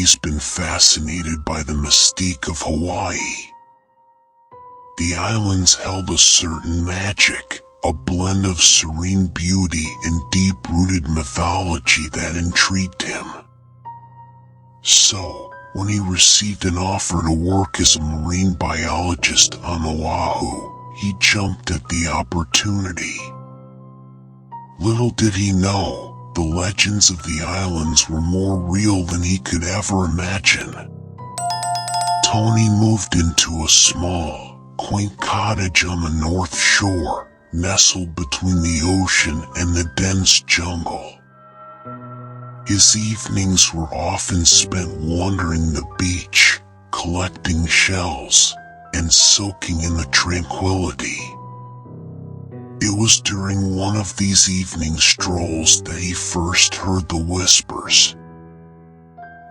always been fascinated by the mystique of Hawaii. The islands held a certain magic, a blend of serene beauty and deep-rooted mythology that intrigued him. So, when he received an offer to work as a marine biologist on Oahu, he jumped at the opportunity. Little did he know, the legends of the islands were more real than he could ever imagine. Tony moved into a small, quaint cottage on the North Shore, nestled between the ocean and the dense jungle. His evenings were often spent wandering the beach, collecting shells, and soaking in the tranquility. It was during one of these evening strolls that he first heard the whispers.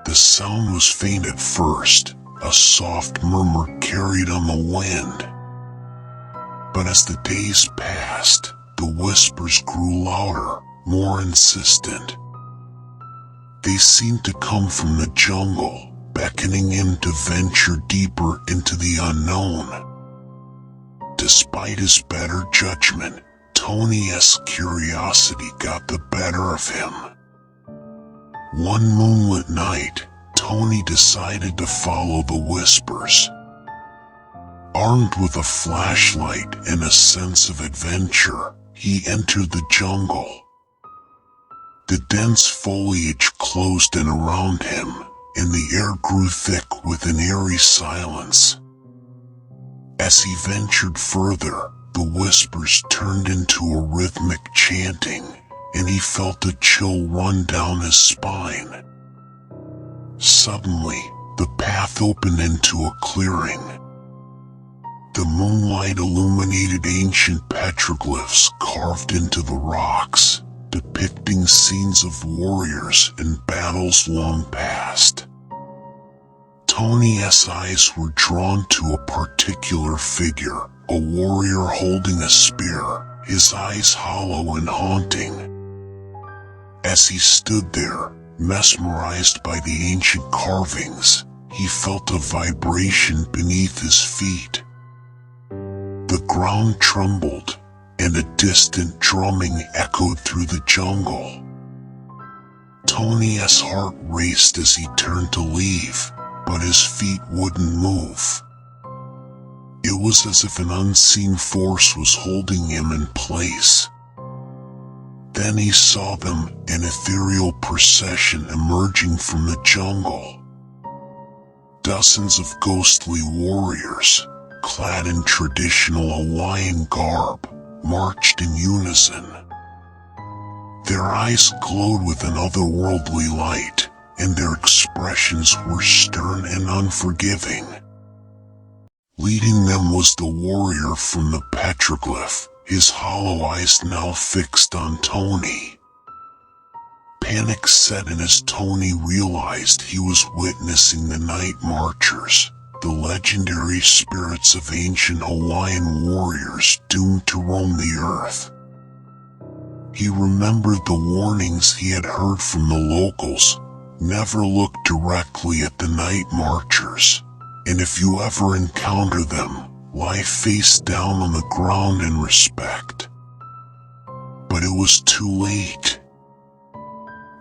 The sound was faint at first, a soft murmur carried on the wind. But as the days passed, the whispers grew louder, more insistent. They seemed to come from the jungle, beckoning him to venture deeper into the unknown. Despite his better judgment, Tony's curiosity got the better of him. One moonlit night, Tony decided to follow the whispers. Armed with a flashlight and a sense of adventure, he entered the jungle. The dense foliage closed in around him, and the air grew thick with an eerie silence. As he ventured further, the whispers turned into a rhythmic chanting, and he felt a chill run down his spine. Suddenly, the path opened into a clearing. The moonlight illuminated ancient petroglyphs carved into the rocks, depicting scenes of warriors and battles long past. Tony's eyes were drawn to a particular figure, a warrior holding a spear, his eyes hollow and haunting. As he stood there, mesmerized by the ancient carvings, he felt a vibration beneath his feet. The ground trembled, and a distant drumming echoed through the jungle. Tony's heart raced as he turned to leave, but his feet wouldn't move. It was as if an unseen force was holding him in place. Then he saw them, an ethereal procession emerging from the jungle. Dozens of ghostly warriors, clad in traditional Hawaiian garb, marched in unison. Their eyes glowed with an otherworldly light, and their expressions were stern and unforgiving. Leading them was the warrior from the petroglyph, his hollow eyes now fixed on Tony. Panic set in as Tony realized he was witnessing the Nightmarchers, the legendary spirits of ancient Hawaiian warriors doomed to roam the earth. He remembered the warnings he had heard from the locals: never look directly at the Nightmarchers, and if you ever encounter them, lie face down on the ground in respect. But it was too late.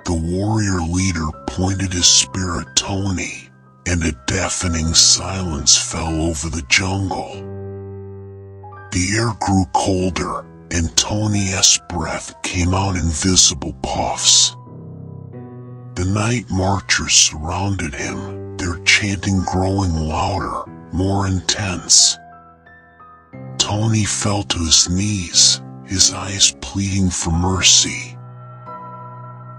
The warrior leader pointed his spear at Tony, and a deafening silence fell over the jungle. The air grew colder, and Tony's breath came out in visible puffs. The Nightmarchers surrounded him, their chanting growing louder, more intense. Tony fell to his knees, his eyes pleading for mercy.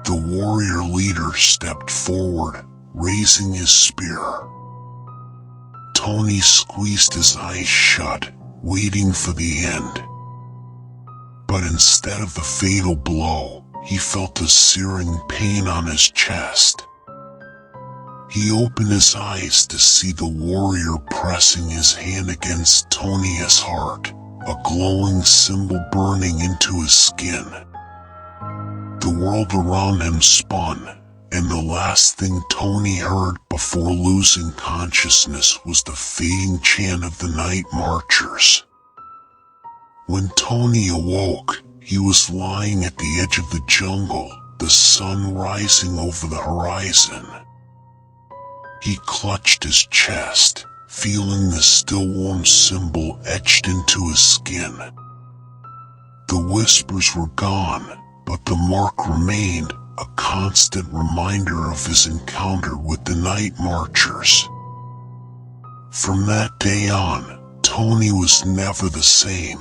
The warrior leader stepped forward, raising his spear. Tony squeezed his eyes shut, waiting for the end. But instead of the fatal blow, he felt a searing pain on his chest. He opened his eyes to see the warrior pressing his hand against Tony's heart, a glowing symbol burning into his skin. The world around him spun, and the last thing Tony heard before losing consciousness was the fading chant of the Nightmarchers. When Tony awoke, he was lying at the edge of the jungle, the sun rising over the horizon. He clutched his chest, feeling the still warm symbol etched into his skin. The whispers were gone, but the mark remained, a constant reminder of his encounter with the Nightmarchers. From that day on, Tony was never the same.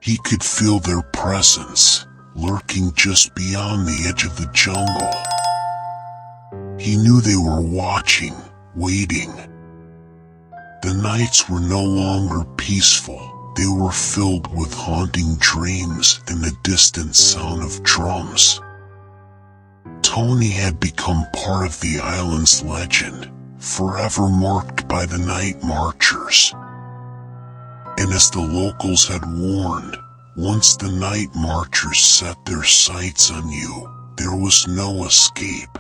He could feel their presence, lurking just beyond the edge of the jungle. He knew they were watching, waiting. The nights were no longer peaceful. They were filled with haunting dreams and the distant sound of drums. Tony had become part of the island's legend, forever marked by the Nightmarchers. And as the locals had warned, once the Nightmarchers set their sights on you, there was no escape.